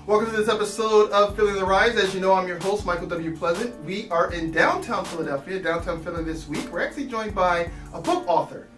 Welcome to this episode of Philly on the Rise. As you know, I'm your host, Michael W. Pleasant. We are in downtown Philadelphia, downtown Philly this week. We're actually joined by a book author,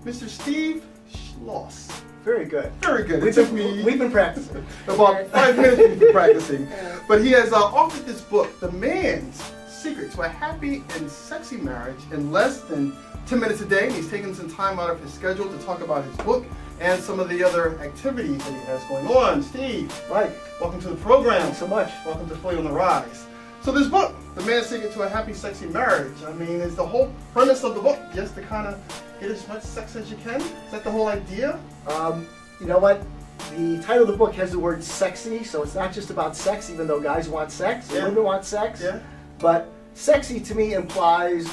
Mr. Steve Schloss. Very good. Very good. We've been practicing. About 5 minutes we've been practicing. But he has authored this book, The Man's Secret to a Happy and Sexy Marriage, in less than 10 minutes a day. And he's taken some time out of his schedule to talk about his book and some of the other activities that he has going on. Steve, Mike, welcome to the program. thanks so much. Welcome to Philly on the Rise. So this book, The Man's Secret to a Happy, Sexy Marriage, I mean, is the whole premise of the book just to kind of get as much sex as you can? Is that the whole idea? You know what? The title of the book has the word sexy, so it's not just about sex, even though guys want sex, and women want sex. Yeah. But sexy to me implies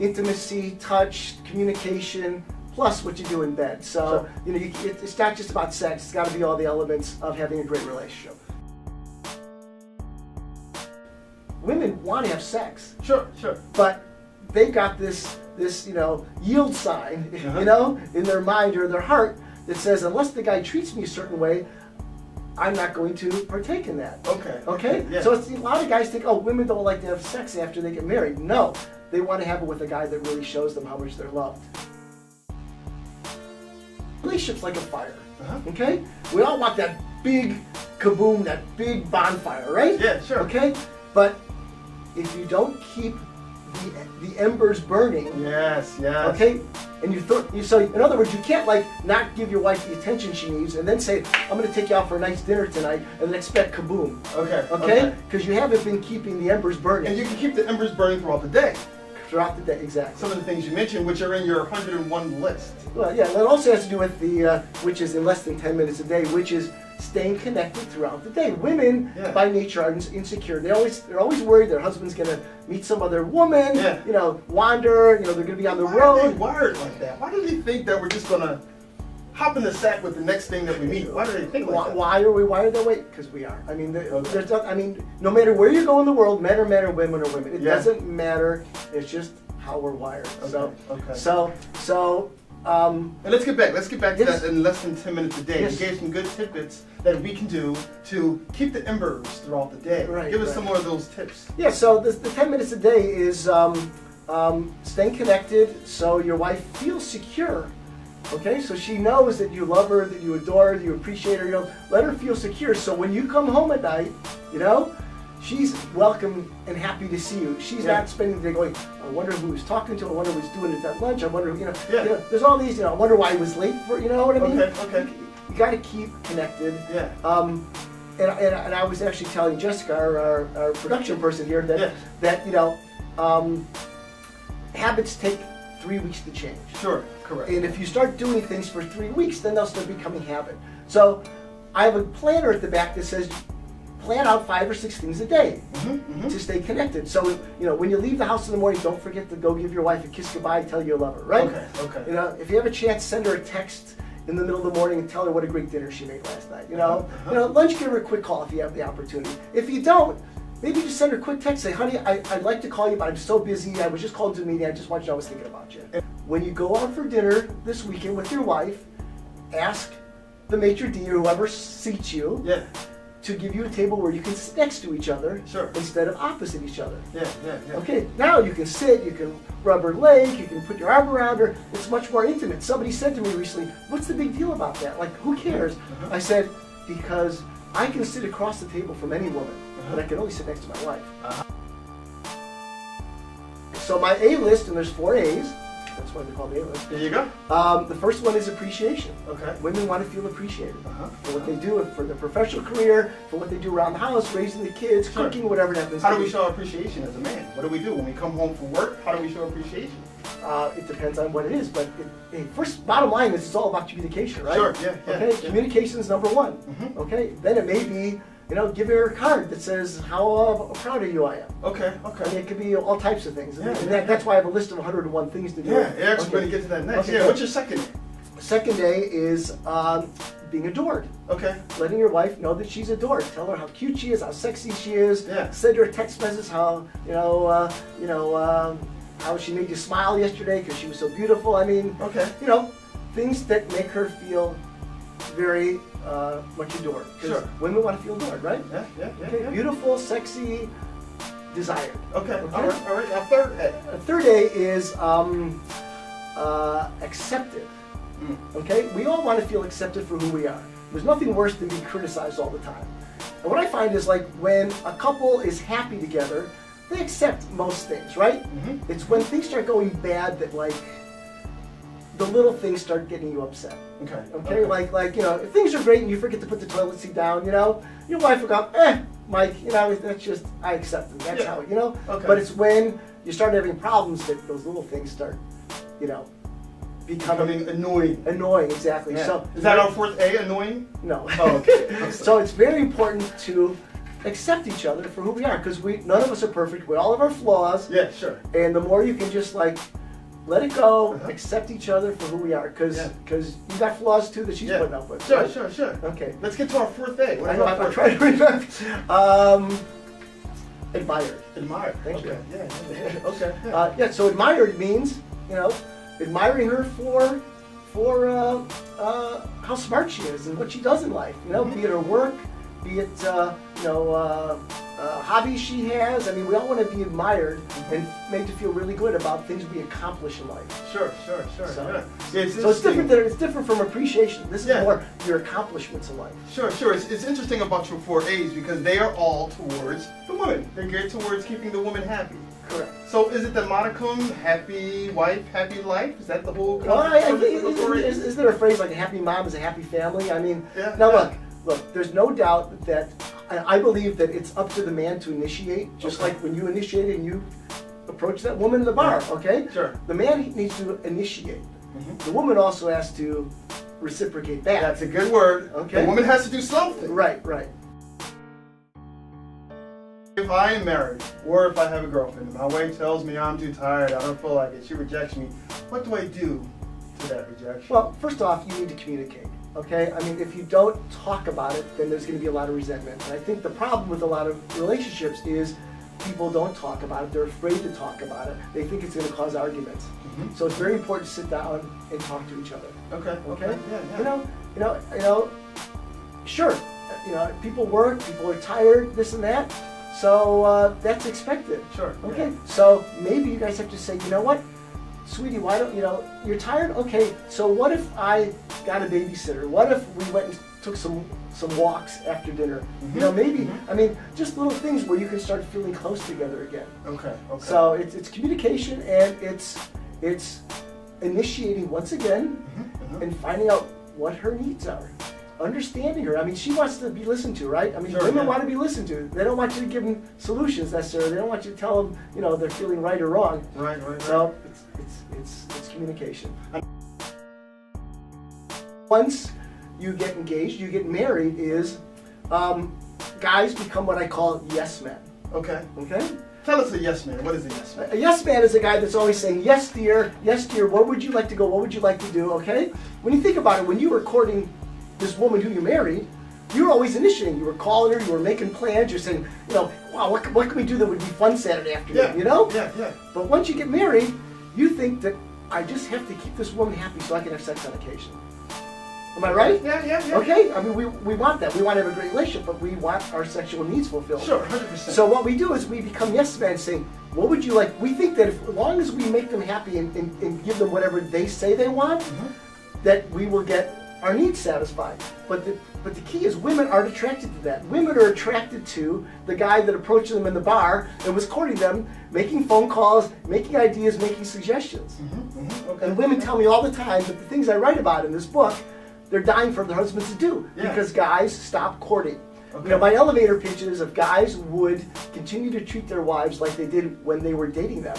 intimacy, touch, communication, plus what you do in bed. So, Sure. it's not just about sex, it's got to be all the elements of having a great relationship. Women want to have sex, Sure. but they got this yield sign, in their mind or their heart that says, unless the guy treats me a certain way, I'm not going to partake in that. Okay. Yeah. So a lot of guys think, oh, women don't like to have sex after they get married. No, they want to have it with a guy that really shows them how much they're loved. Relationship's like a fire, okay? We all want that big kaboom, that big bonfire, right? Yeah, sure. Okay? But if you don't keep the embers burning, Yes. okay, and so in other words, you can't not give your wife the attention she needs and then say, I'm going to take you out for a nice dinner tonight, and then expect kaboom. Okay. Because you haven't been keeping the embers burning. And you can keep the embers burning throughout the day. Throughout the day, exactly. Some of the things you mentioned, which are in your 101 list. Well, yeah, that also has to do with which is in less than 10 minutes a day, which is staying connected throughout the day. Women, by nature, are insecure. They're always worried their husband's gonna meet some other woman, wander. They're gonna be on the road. Why are they wired like that? Why do they think that we're just gonna hop in the sack with the next thing that we meet? Why do they think like that? Why are we wired that way? Because we are. I mean, no matter where you go in the world, men are men or women are women. It doesn't matter. It's just how we're wired. And let's get back to that in less than 10 minutes a day. Yes. You gave some good tidbits that we can do to keep the embers throughout the day. Right, Give us some more of those tips. Yeah, so the 10 minutes a day is staying connected so your wife feels secure. Okay, so she knows that you love her, that you adore her, that you appreciate her. Let her feel secure. So when you come home at night, she's welcome and happy to see you. She's not spending the day going, I wonder who he's talking to. I wonder what he's doing at that lunch. I wonder, there's all these. I wonder why he was late for. You know what I mean? Okay. You got to keep connected. Yeah. And I was actually telling Jessica, our production person here, that habits take 3 weeks to change. Sure. Correct. And if you start doing things for 3 weeks, then they'll start becoming habit. So I have a planner at the back that says, plan out 5 or 6 things a day to stay connected. So when you leave the house in the morning, don't forget to go give your wife a kiss goodbye, tell you love her, right? Okay. If you have a chance, send her a text in the middle of the morning and tell her what a great dinner she made last night. Lunch, give her a quick call if you have the opportunity. If you don't, maybe just send her a quick text. Say, honey, I'd like to call you, but I'm so busy. I was just called to a meeting. I just want you to know I was thinking about you. When you go out for dinner this weekend with your wife, ask the maitre d' or whoever seats you to give you a table where you can sit next to each other instead of opposite each other. Yeah. Okay, now you can sit, you can rub her leg, you can put your arm around her. It's much more intimate. Somebody said to me recently, what's the big deal about that? Like, who cares? I said, because I can sit across the table from any woman, but I can only sit next to my wife. So my A list, and there's 4 A's, that's why they're called A list. There you go. The first one is appreciation. Okay. Women want to feel appreciated for what they do, for their professional career, for what they do around the house, raising the kids, cooking, whatever it happens. How do we show appreciation as a man? What do we do when we come home from work? How do we show appreciation? It depends on what it is, but first, bottom line is it's all about communication, right? Sure. Yeah. Okay. Communication is number 1. Okay. Then it may be, give her a card that says how proud of you I am. Okay. I mean, it could be all types of things. Yeah, that's why I have a list of 101 things to do. Yeah, actually going to get to that next. Okay, yeah, what's your second? Second day is being adored. Okay. Letting your wife know that she's adored. Tell her how cute she is, how sexy she is. Yeah. Send her a text message how how she made you smile yesterday because she was so beautiful. I mean, okay. Things that make her feel very much adored. Because Sure. women want to feel adored, right? Yeah, yeah, yeah. Okay, yeah. beautiful, sexy, desired. Okay, all right. Now third A. A third A is accepted. Okay, we all want to feel accepted for who we are. There's nothing worse than being criticized all the time. And what I find is like when a couple is happy together, they accept most things, right? Mhm. It's when things start going bad that like the little things start getting you upset. Okay. Okay, like you know, if things are great and you forget to put the toilet seat down, you know, your wife will go, Mike, you know, that's just I accept it. That's Yeah. how you know. Okay. But it's when you start having problems that those little things start, you know, becoming annoying. annoying. Exactly. Yeah. So Is that our fourth A, annoying? no. Oh, okay. I'm sorry. So it's very important to accept each other for who we are, because none of us are perfect. We all have our flaws, Yeah, sure. and the more you can just like let it go, Uh-huh. accept each other for who we are, because Yeah. you got flaws too that she's Yeah. putting up with. Sure, right? sure. Okay. Let's get to our fourth A. What I is know, our I'm fourth trying to remember. Admired. Admire. Thank okay. you. Yeah. Okay. Yeah. Yeah, so admired means, you know, admiring her for how smart she is and what she does in life. You know, be it her work, be it hobbies she has. I mean, we all want to be admired and made to feel really good about things we accomplish in life. Sure. So- Yeah. So it's different. It's different from appreciation. This is Yeah. more your accomplishments in life. Sure. It's interesting about your four A's because they are all towards the woman. They're geared towards keeping the woman happy. Correct. So is it the modicum, happy wife, happy life? Is that the whole Well, concept of the four A's? is there a phrase like a happy mom is a happy family? I mean, Yeah, now yeah. look, there's no doubt that I believe that it's up to the man to initiate, just Okay. like when you initiated and you approach that woman in the bar, okay? Sure. The man needs to initiate. Mhm. The woman also has to reciprocate back. That's a good word. Okay. The woman has to do something. Right. If I am married, or if I have a girlfriend, and my wife tells me I'm too tired, I don't feel like it, she rejects me, what do I do to that rejection? Well, first off, you need to communicate. Okay? I mean, if you don't talk about it, then there's going to be a lot of resentment. And I think the problem with a lot of relationships is people don't talk about it. They're afraid to talk about it. They think it's going to cause arguments. Mhm. So it's very important to sit down and talk to each other. Okay. Okay? Yeah. You know, sure. You know, people work, people are tired, this and that. So that's expected. Sure. Okay, so maybe you guys have to say, you know what, sweetie, why don't, you know, you're tired? Okay, so what if I got a babysitter? What if we went and took some walks after dinner? You know, maybe, I mean, just little things where you can start feeling close together again. Okay. So it's communication, and it's initiating once again and finding out what her needs are. Understanding her. I mean, she wants to be listened to, right? I mean, Sure, women yeah. want to be listened to. They don't want you to give them solutions necessarily. They don't want you to tell them, you know, they're feeling right or wrong. Right. So it's communication. Once you get engaged, you get married, is guys become what I call yes men. Okay. Okay? Tell us a yes man. What is a yes man? A yes man is a guy that's always saying, yes dear, where would you like to go, what would you like to do, okay? When you think about it, when you were courting this woman who you married, you were always initiating. You were calling her, you were making plans, you're saying, you know, wow, what can we do that would be fun Saturday afternoon, you know? Yeah. But once you get married, you think that I just have to keep this woman happy so I can have sex on occasion. Am I right? Yeah. Okay, I mean, we want that. We want to have a great relationship, but we want our sexual needs fulfilled. Sure, 100%. So what we do is we become yes men, saying, what would you like? We think that as long as we make them happy and give them whatever they say they want, that we will get our needs satisfied. But the key is women aren't attracted to that. Women are attracted to the guy that approached them in the bar and was courting them, making phone calls, making ideas, making suggestions. Okay. And women tell me all the time that the things I write about in this book, they're dying for their husbands to do, Yeah. because guys stop courting. Okay. You know, my elevator pitch is if guys would continue to treat their wives like they did when they were dating them,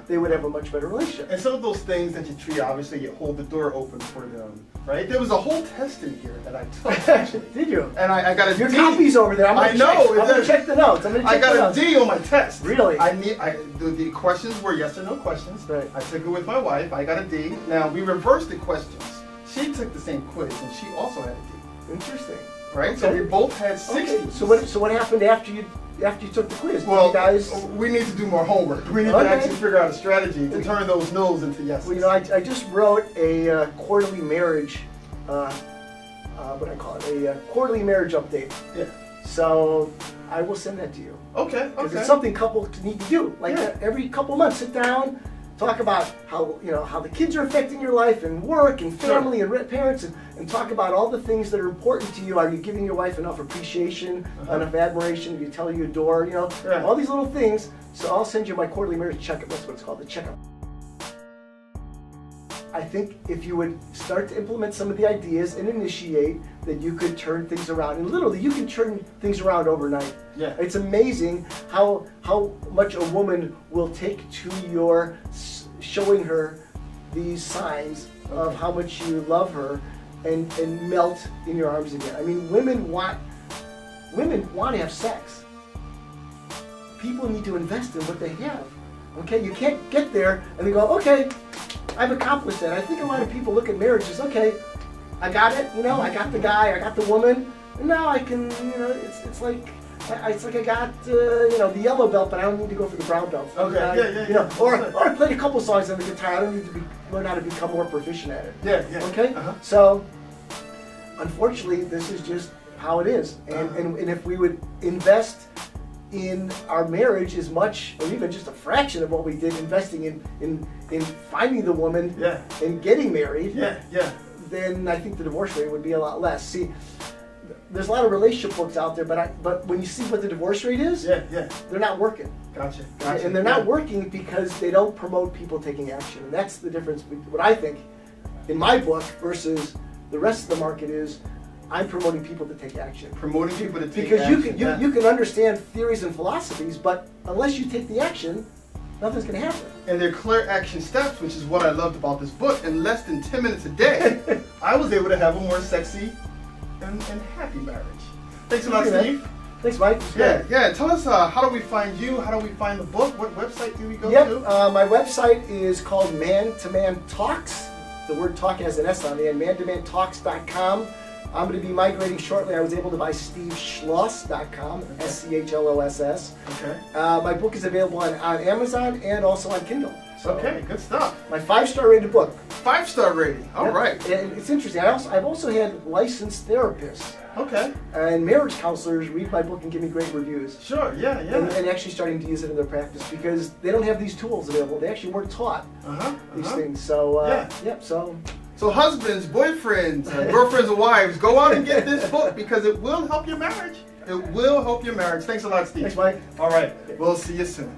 they would have a much better relationship. And some of those things that you treat, obviously, you hold the door open for them, right? There was a whole test in here that I took, actually. Did you? And I got a Your D. copy's over there. I'm I gonna know, check. I'm it's gonna a- check the notes. I'm gonna I check the got a notes. D on my test. Really? The questions were yes or no questions. Right. I took it with my wife. I got a D. Now, we reversed the questions. She took the same quiz, and she also had a D. Interesting. Right? So Okay. we both had 60. Okay. So what happened after you took the quiz? Did Well, you guys. we need to do more homework. We need to Okay. actually figure out a strategy to turn those no's into yeses. Well, you know, I just wrote a quarterly marriage what I call it, a quarterly marriage update. Yeah. So I will send that to you. Okay. Because Okay. it's something couples need to do. Like Yeah. every couple months, sit down, talk about how how the kids are affecting your life and work and family and parents, and talk about all the things that are important to you. Are you giving your wife enough appreciation, enough admiration? Do you tell her you adore? Yeah. All these little things. So I'll send you my quarterly marriage checkup. That's what it's called, the checkup. I think if you would start to implement some of the ideas and initiate, that you could turn things around. And literally, you can turn things around overnight. Yeah. It's amazing how much a woman will take to your showing her these signs of how much you love her and melt in your arms again. I mean, women want to have sex. People need to invest in what they have. Okay, you can't get there and they go, okay, I've accomplished that. I think a lot of people look at marriage as, okay, I got it, I got the guy, I got the woman, and now I can, it's like I got, the yellow belt, but I don't need to go for the brown belt. Okay, yeah. Or I played a couple songs on the guitar, I don't need to learn how to become more proficient at it. Yeah. Okay? Uh-huh. So, unfortunately, this is just how it is. And if we would invest in our marriage as much, or even just a fraction of what we did investing in finding the woman and getting married, then I think the divorce rate would be a lot less. See, there's a lot of relationship books out there, but when you see what the divorce rate is, they're not working. Gotcha. And they're not working because they don't promote people taking action. And that's the difference between what I think in my book versus the rest of the market is I'm promoting people to take action. Promoting people to take because action. you can understand theories and philosophies, but unless you take the action, nothing's going to happen. And they're clear action steps, which is what I loved about this book. In less than 10 minutes a day, I was able to have a more sexy and happy marriage. Thanks a lot, Steve. Thanks, Mike. Yeah. Tell us, how do we find you? How do we find the book? What website do we go to? My website is called Man to Man Talks. The word talk has an S on the end, mantomantalks.com. I'm going to be migrating shortly. I was able to buy steveschloss.com, SCHLOSS. Okay. My book is available on Amazon and also on Kindle. So okay, good stuff. My 5-star rated book. 5-star rating. All right. And it's interesting. I've also had licensed therapists Okay. and marriage counselors read my book and give me great reviews. Sure. Yeah. And actually starting to use it in their practice because they don't have these tools available. They actually weren't taught these things. So So husbands, boyfriends, girlfriends, and wives, go out and get this book because it will help your marriage. It will help your marriage. Thanks a lot, Steve. Thanks, Mike. All right. We'll see you soon.